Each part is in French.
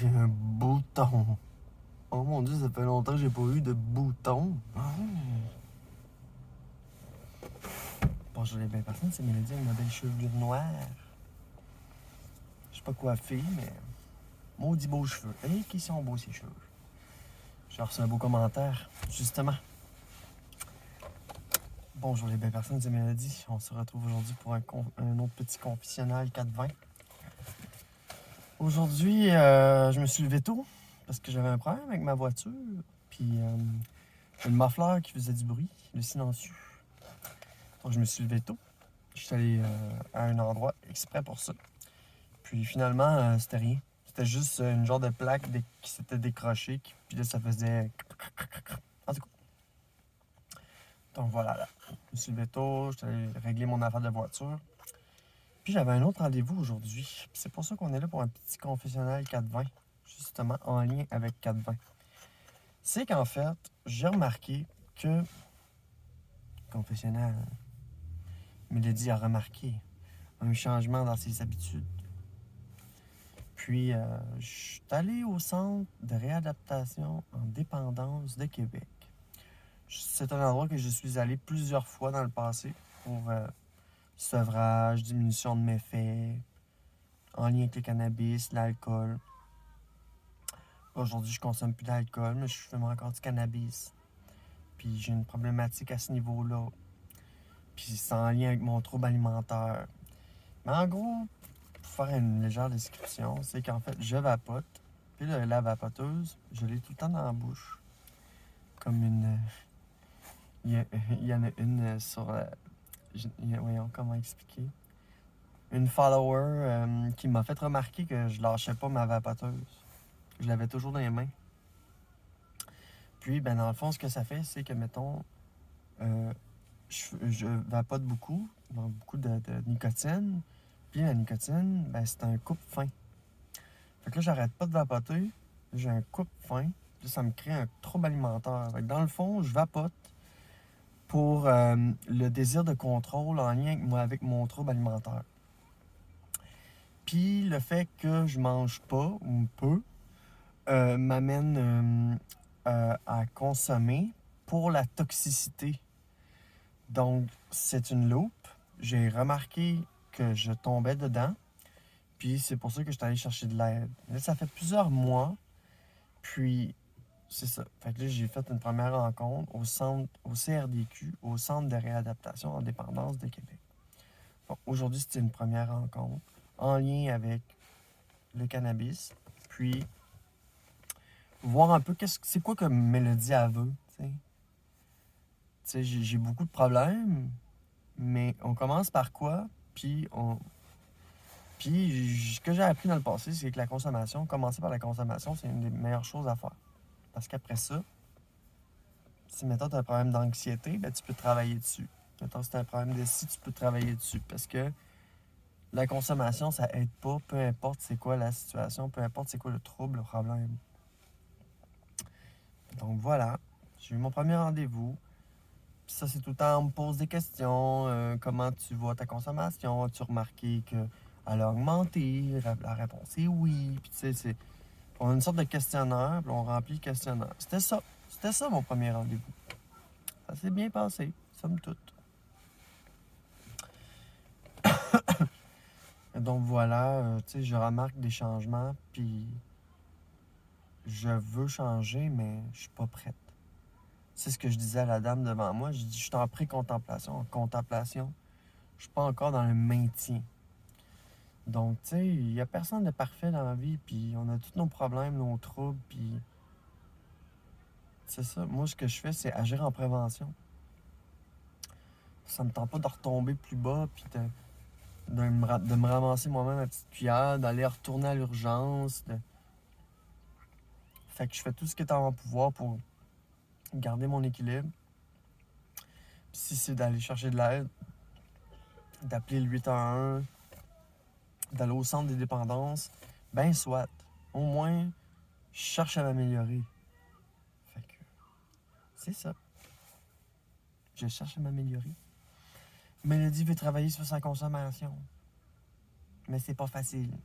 J'ai un bouton. Oh mon Dieu, ça fait longtemps que j'ai pas eu de bouton. Bonjour les belles personnes, c'est Mélodie avec ma belle chevelure noire. Je sais pas coiffer, mais maudit beaux cheveux. Et qui sont beaux ces cheveux. J'ai reçu un beau commentaire, justement. Bonjour les belles personnes, c'est Mélodie. On se retrouve aujourd'hui pour un autre petit confessionnal 420. Aujourd'hui, je me suis levé tôt parce que j'avais un problème avec ma voiture. Puis le muffler qui faisait du bruit, le silencieux. Donc je me suis levé tôt. Je suis allé à un endroit exprès pour ça. Puis finalement, c'était rien. C'était juste une genre de plaque qui s'était décrochée. Puis là, ça faisait... En tout cas. Donc voilà, là. Je me suis levé tôt, je suis allé régler mon affaire de voiture. Puis j'avais un autre rendez-vous aujourd'hui. Puis c'est pour ça qu'on est là pour un petit confessionnal 420. Justement, en lien avec 420. C'est qu'en fait, j'ai remarqué que... Confessionnal... Mélodie a remarqué un changement dans ses habitudes. Puis, je suis allé au centre de réadaptation en dépendance de Québec. C'est un endroit que je suis allé plusieurs fois dans le passé pour sevrage, diminution de méfaits, en lien avec le cannabis, l'alcool. Aujourd'hui, je consomme plus d'alcool, mais je fume encore du cannabis. Puis, j'ai une problématique à ce niveau-là. Puis, c'est en lien avec mon trouble alimentaire. Mais en gros, pour faire une légère description, c'est qu'en fait, je vapote. Puis la vapoteuse, je l'ai tout le temps dans la bouche. Comme une... Il y en a une sur la... Voyons, comment expliquer. Une follower qui m'a fait remarquer que je lâchais pas ma vapoteuse. Je l'avais toujours dans les mains. Puis, ben dans le fond, ce que ça fait, c'est que, mettons, je vapote beaucoup, donc beaucoup de nicotine. Puis la nicotine, ben c'est un coupe-faim. Fait que là, j'arrête pas de vapoter, j'ai un coupe-faim, puis ça me crée un trouble alimentaire. Fait que dans le fond, je vapote pour le désir de contrôle en lien avec mon trouble alimentaire. Puis le fait que je mange pas ou peu m'amène à consommer pour la toxicité. Donc, c'est une loupe. J'ai remarqué que je tombais dedans. Puis c'est pour ça que je suis allé chercher de l'aide. Là, ça fait plusieurs mois. Puis, c'est ça. Fait que là, j'ai fait une première rencontre au CRDQ, au Centre de réadaptation en dépendance de Québec. Bon, aujourd'hui, c'était une première rencontre en lien avec le cannabis. Puis, voir un peu c'est quoi que Mélodie elle veut. Tu sais, j'ai beaucoup de problèmes, mais on commence par quoi? Puis, ce que j'ai appris dans le passé, c'est que la consommation, commencer par la consommation, c'est une des meilleures choses à faire. Parce qu'après ça, si, mettons, tu as un problème d'anxiété, ben, tu peux travailler dessus. Mettons, si tu as un problème de ci, tu peux travailler dessus. Parce que la consommation, ça aide pas, peu importe c'est quoi la situation, peu importe c'est quoi le trouble, le problème. Donc voilà, j'ai eu mon premier rendez-vous. Puis ça, c'est tout le temps, on me pose des questions. Comment tu vois ta consommation? As-tu remarqué qu'elle a augmenté? La réponse est oui. Puis tu sais, on a une sorte de questionnaire, puis on remplit le questionnaire. C'était ça mon premier rendez-vous. Ça s'est bien passé, somme toute. Et donc voilà, tu sais, je remarque des changements, puis je veux changer, mais je suis pas prête. C'est ce que je disais à la dame devant moi. Je dis, je suis en pré-contemplation, en contemplation. Je suis pas encore dans le maintien. Donc, tu sais, il y a personne de parfait dans la vie, puis on a tous nos problèmes, nos troubles, puis c'est ça. Moi, ce que je fais, c'est agir en prévention. Ça me tente pas de retomber plus bas, puis de me ramasser moi-même à petite cuillère, d'aller retourner à l'urgence. Fait que je fais tout ce qui est en mon pouvoir pour garder mon équilibre. Puis si c'est d'aller chercher de l'aide, d'appeler le 811, d'aller au centre des dépendances, ben soit. Au moins, je cherche à m'améliorer. Fait que c'est ça. Je cherche à m'améliorer. Mélodie veut travailler sur sa consommation. Mais c'est pas facile.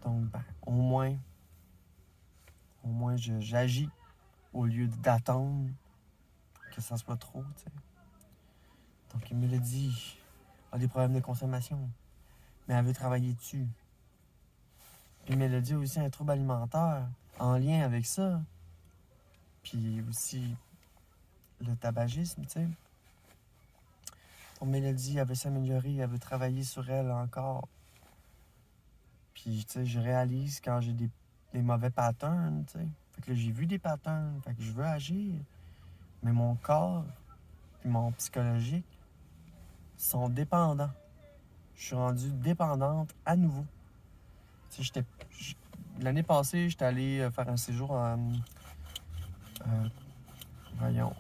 Donc, ben, moins j'agis au lieu d'attendre que ça soit trop, tu sais. Donc Mélodie a des problèmes de consommation, mais elle veut travailler dessus. Puis Mélodie a aussi un trouble alimentaire en lien avec ça. Puis aussi le tabagisme, tu sais. Donc Mélodie, elle veut s'améliorer, elle veut travailler sur elle encore. Puis, tu sais, je réalise quand j'ai des mauvais patterns, tu sais. Fait que là, j'ai vu des patterns, fait que je veux agir. Mais mon corps et mon psychologique sont dépendants. Je suis rendue dépendante à nouveau. Tu sais, l'année passée, j'étais allé faire un séjour euh, voyons,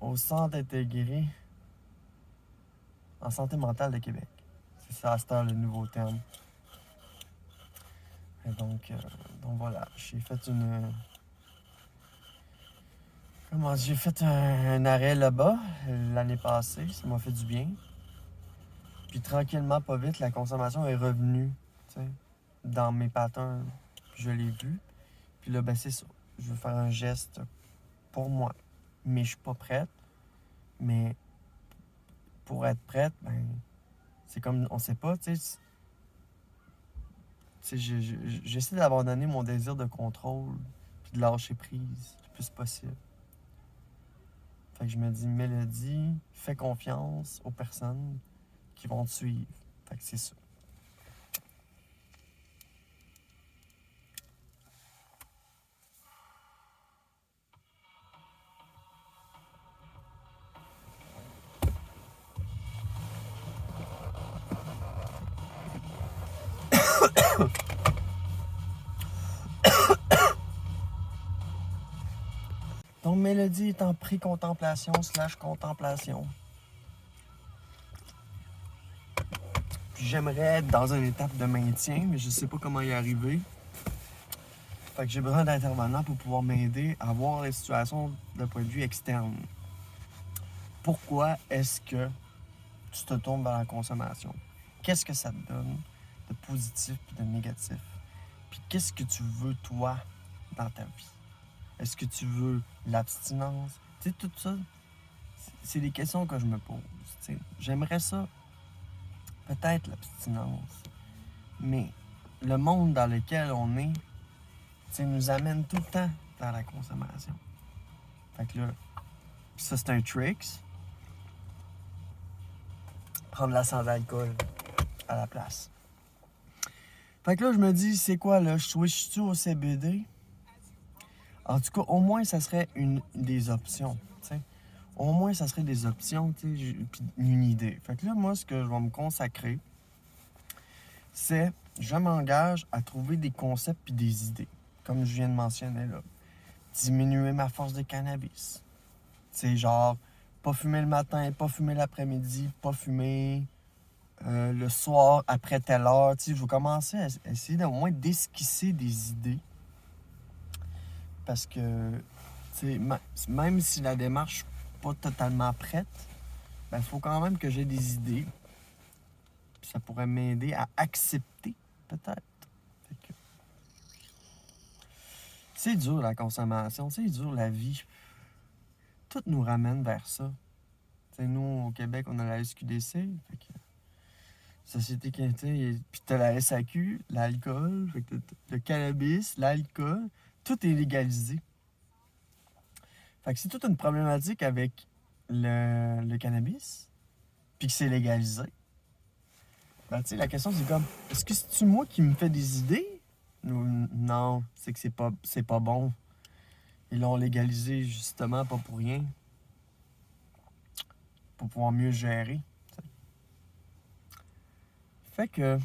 au Centre intégré en santé mentale de Québec. C'est ça, c'est le nouveau terme. Et donc voilà, j'ai fait un arrêt là-bas l'année passée, ça m'a fait du bien. Puis tranquillement, pas vite, la consommation est revenue, tu sais, dans mes patterns. Puis je l'ai vu. Puis là, ben c'est ça. Je veux faire un geste pour moi. Mais je suis pas prête. Mais pour être prête, ben c'est comme, on sait pas, tu sais. J'essaie d'abandonner mon désir de contrôle puis de lâcher prise le plus possible. Fait que je me dis, Mélodie, fais confiance aux personnes qui vont te suivre. Fait que c'est ça. Donc, Mélodie est en pré-contemplation/contemplation. Puis j'aimerais être dans une étape de maintien, mais je sais pas comment y arriver. Fait que j'ai besoin d'intervenants pour pouvoir m'aider à voir les situations d'un point de vue externe. Pourquoi est-ce que tu te tournes vers la consommation? Qu'est-ce que ça te donne de positif et de négatif? Puis qu'est-ce que tu veux, toi, dans ta vie? Est-ce que tu veux l'abstinence? Tu sais, tout ça, c'est des questions que je me pose. T'sais. J'aimerais ça, peut-être l'abstinence, mais le monde dans lequel on est, nous amène tout le temps vers la consommation. Fait que là, ça c'est un trick. Prendre la sans alcool à la place. Fait que là, je me dis, c'est quoi là? Je switch-tu au CBD? En tout cas, au moins, ça serait des options. T'sais. Au moins, ça serait des options, puis une idée. Fait que là, moi, ce que je vais me consacrer, c'est je m'engage à trouver des concepts puis des idées. Comme je viens de mentionner là. Diminuer ma force de cannabis. C'est genre, pas fumer le matin, pas fumer l'après-midi, pas fumer le soir après telle heure. Je vais commencer à essayer d'au moins d'esquisser des idées. Parce que, même si la démarche n'est pas totalement prête, il faut quand même que j'ai des idées. Puis ça pourrait m'aider à accepter, peut-être. C'est dur la consommation, c'est dur la vie. Tout nous ramène vers ça. T'sais, nous, au Québec, on a la SQDC, fait que Société Quintin, puis t'as la SAQ, l'alcool, fait que le cannabis, l'alcool, tout est légalisé. Fait que c'est toute une problématique avec le cannabis, puis que c'est légalisé. Ben, tu sais, la question, c'est comme, est-ce que c'est-tu moi qui me fais des idées? Non, c'est que c'est pas bon. Ils l'ont légalisé justement pas pour rien. Pour pouvoir mieux gérer. T'sais. Fait que,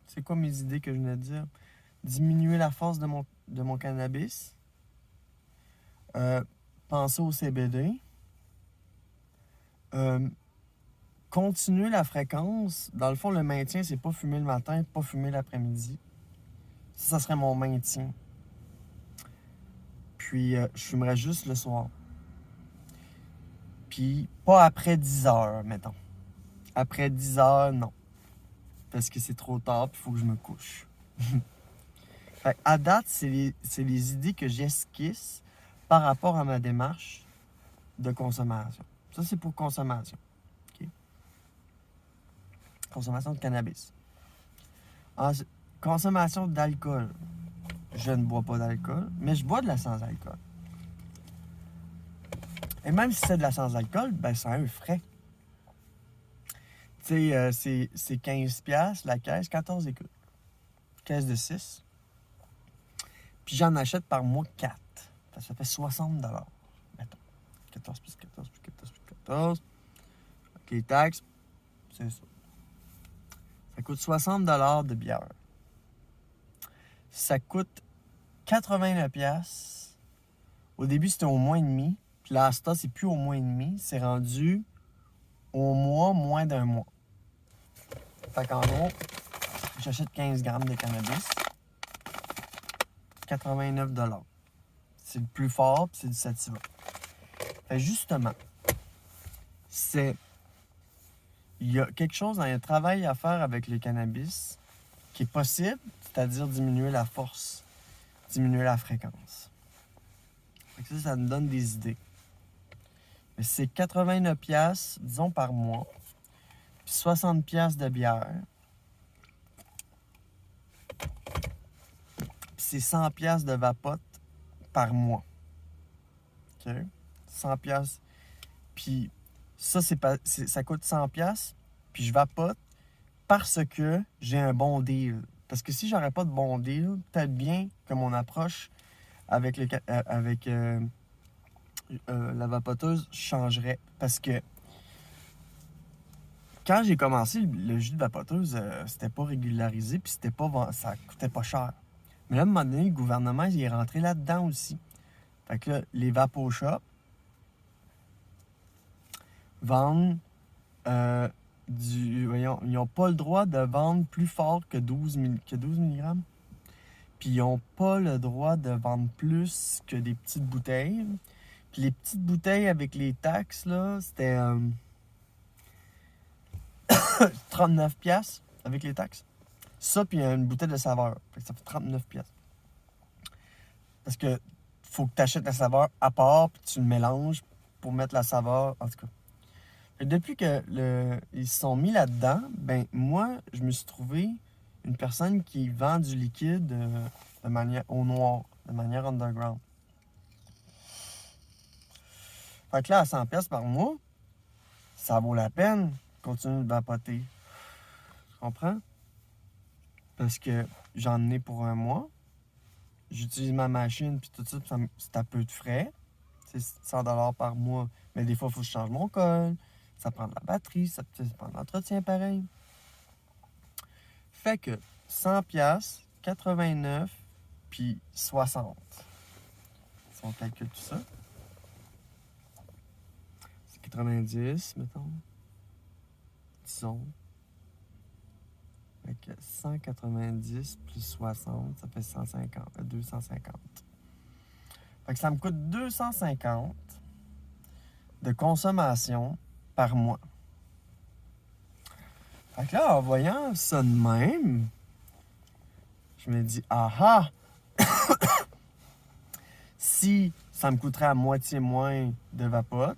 c'est quoi mes idées que je venais de dire? Diminuer la force de mon cannabis. Penser au CBD. Continuer la fréquence. Dans le fond, le maintien, c'est pas fumer le matin, pas fumer l'après-midi. Ça serait mon maintien. Puis, je fumerais juste le soir. Puis, pas après 10 heures, mettons. Après 10 heures, non. parce que c'est trop tard, puis il faut que je me couche. Fait à date, c'est les idées que j'esquisse par rapport à ma démarche de consommation. Ça, c'est pour consommation. OK? Consommation de cannabis. Ensuite, consommation d'alcool. Je ne bois pas d'alcool, mais je bois de la sans-alcool. Et même si c'est de la sans-alcool, ben c'est un frais. Tu sais, c'est 15$ la caisse, 14 écoutes. Caisse de 6. Puis j'en achète par mois 4. Ça fait 60$. Mettons. 14 plus 14 plus 14 plus 14. Avec les taxes, c'est ça. Ça coûte 60$ de bière. Ça coûte 89$. Au début, c'était au mois et demi. Puis là, ça, c'est plus au mois et demi. C'est rendu au mois, moins d'un mois. Fait qu'en gros, j'achète 15 grammes de cannabis. 89$. C'est le plus fort, puis c'est du sativa. Fait justement, il y a quelque chose dans un travail à faire avec le cannabis qui est possible, c'est-à-dire diminuer la force, diminuer la fréquence. Fait que ça nous donne des idées. Mais c'est 89$, disons, par mois, puis 60$ de bière, puis c'est 100$ de vapote par mois. OK? 100$. Puis ça, ça coûte 100$, puis je vapote parce que j'ai un bon deal. Parce que si j'aurais pas de bon deal, peut-être bien que mon approche avec, la vapoteuse changerait. Parce que quand j'ai commencé, le jus de vapoteuse, c'était pas régularisé, puis ça coûtait pas cher. Mais là, à un moment donné, le gouvernement, il est rentré là-dedans aussi. Fait que là, les vapo shops vendent voyons, ils n'ont pas le droit de vendre plus fort que 12 mg. Puis ils n'ont pas le droit de vendre plus que des petites bouteilles. Puis les petites bouteilles avec les taxes, là, c'était 39$ avec les taxes. Ça, puis une bouteille de saveur. Fait que ça fait 39$. Parce que faut que tu achètes la saveur à part, puis tu le mélanges pour mettre la saveur. En tout cas. Et depuis que ils se sont mis là-dedans, ben moi, je me suis trouvé une personne qui vend du liquide de manière au noir, de manière underground. Fait que là, à 100$ par mois, ça vaut la peine de continuer de vapoter. Tu comprends? Parce que j'en ai pour un mois. J'utilise ma machine, puis tout ça, c'est un peu de frais. C'est 100$ par mois. Mais des fois, il faut que je change mon col. Ça prend de la batterie, ça prend de l'entretien pareil. Fait que 100$, 89, puis 60. Si on calcule tout ça, c'est 90, mettons. Disons. Fait que 190 plus 60, ça fait 250. Fait que ça me coûte 250 de consommation par mois. Fait que là, en voyant ça de même, je me dis, ah! Si ça me coûterait à moitié moins de vapote,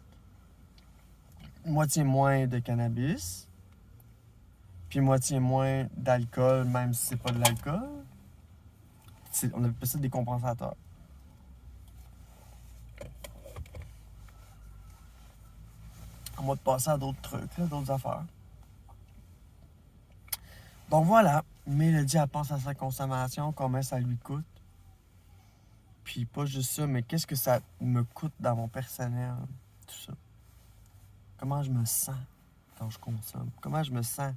moitié moins de cannabis, puis moitié moins d'alcool, même si c'est pas de l'alcool, on appelle ça des compensateurs. On va passer à d'autres trucs, là, d'autres affaires. Donc voilà, Mélodie, elle pense à sa consommation, combien ça lui coûte. Puis pas juste ça, mais qu'est-ce que ça me coûte dans mon personnel, tout ça. Comment je me sens quand je consomme. Comment je me sens.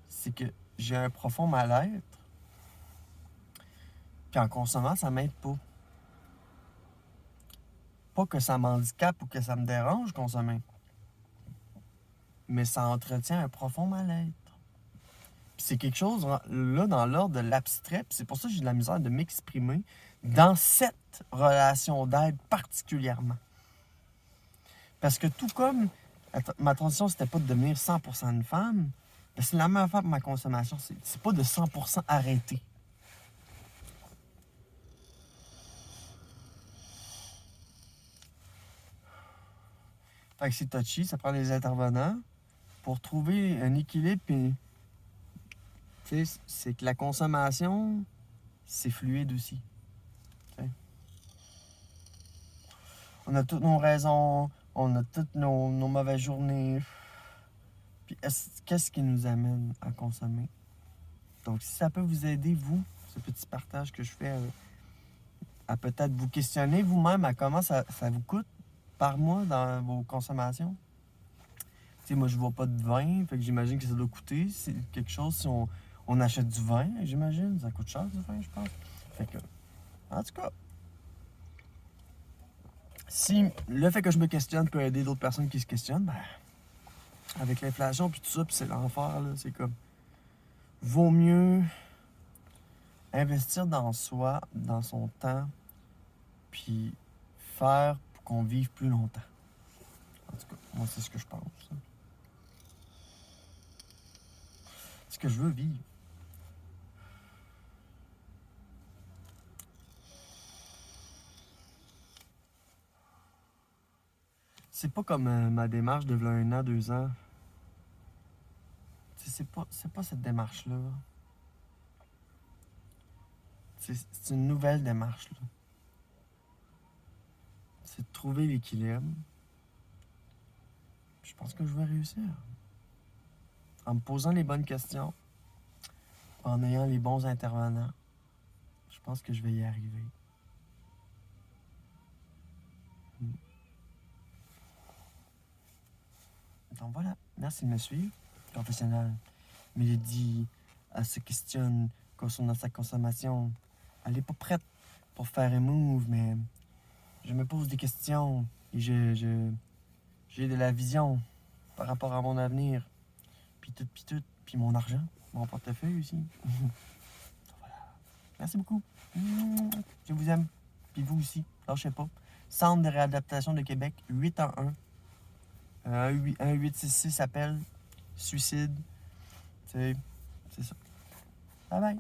C'est que j'ai un profond mal-être. Puis en consommant, ça m'aide pas. Pas que ça m'handicape ou que ça me dérange consommer. Mais ça entretient un profond mal-être. Puis c'est quelque chose, là, dans l'ordre de l'abstrait. Puis c'est pour ça que j'ai de la misère de m'exprimer dans cette relation d'aide particulièrement. Parce que tout comme ma transition, c'était pas de devenir 100% une femme, Ben, c'est la même affaire pour ma consommation. C'est pas de 100% arrêté. Fait que c'est touchy, ça prend des intervenants pour trouver un équilibre. Puis, tu sais, c'est que la consommation, c'est fluide aussi. T'sais. On a toutes nos raisons, on a toutes nos mauvaises journées. Puis, qu'est-ce qui nous amène à consommer? Donc, si ça peut vous aider, vous, ce petit partage que je fais, à peut-être vous questionner vous-même à comment ça vous coûte par mois dans vos consommations. Tu sais, moi, je vois pas de vin, fait que j'imagine que ça doit coûter. C'est quelque chose si on achète du vin, j'imagine. Ça coûte cher, du vin, je pense. Fait que, en tout cas, si le fait que je me questionne peut aider d'autres personnes qui se questionnent, ben, avec l'inflation puis tout ça, puis c'est l'enfer, là, c'est comme... Vaut mieux investir dans soi, dans son temps, puis faire pour qu'on vive plus longtemps. En tout cas, moi, c'est ce que je pense. C'est ce que je veux vivre. C'est pas comme ma démarche de v'là 1 an, 2 ans. C'est pas cette démarche-là. C'est une nouvelle démarche, là. C'est de trouver l'équilibre. Je pense que je vais réussir. En me posant les bonnes questions, en ayant les bons intervenants, je pense que je vais y arriver. Donc voilà, merci de me suivre. Professionnel. Mélodie, elle se questionne concernant sa consommation. Elle n'est pas prête pour faire un move, mais je me pose des questions et j'ai de la vision par rapport à mon avenir. Puis tout, puis mon argent, mon portefeuille aussi. Voilà. Merci beaucoup. Je vous aime. Puis vous aussi, lâchez pas. Centre de réadaptation de Québec, 811. 1866 appelle. Suicide. C'est ça. Bye bye.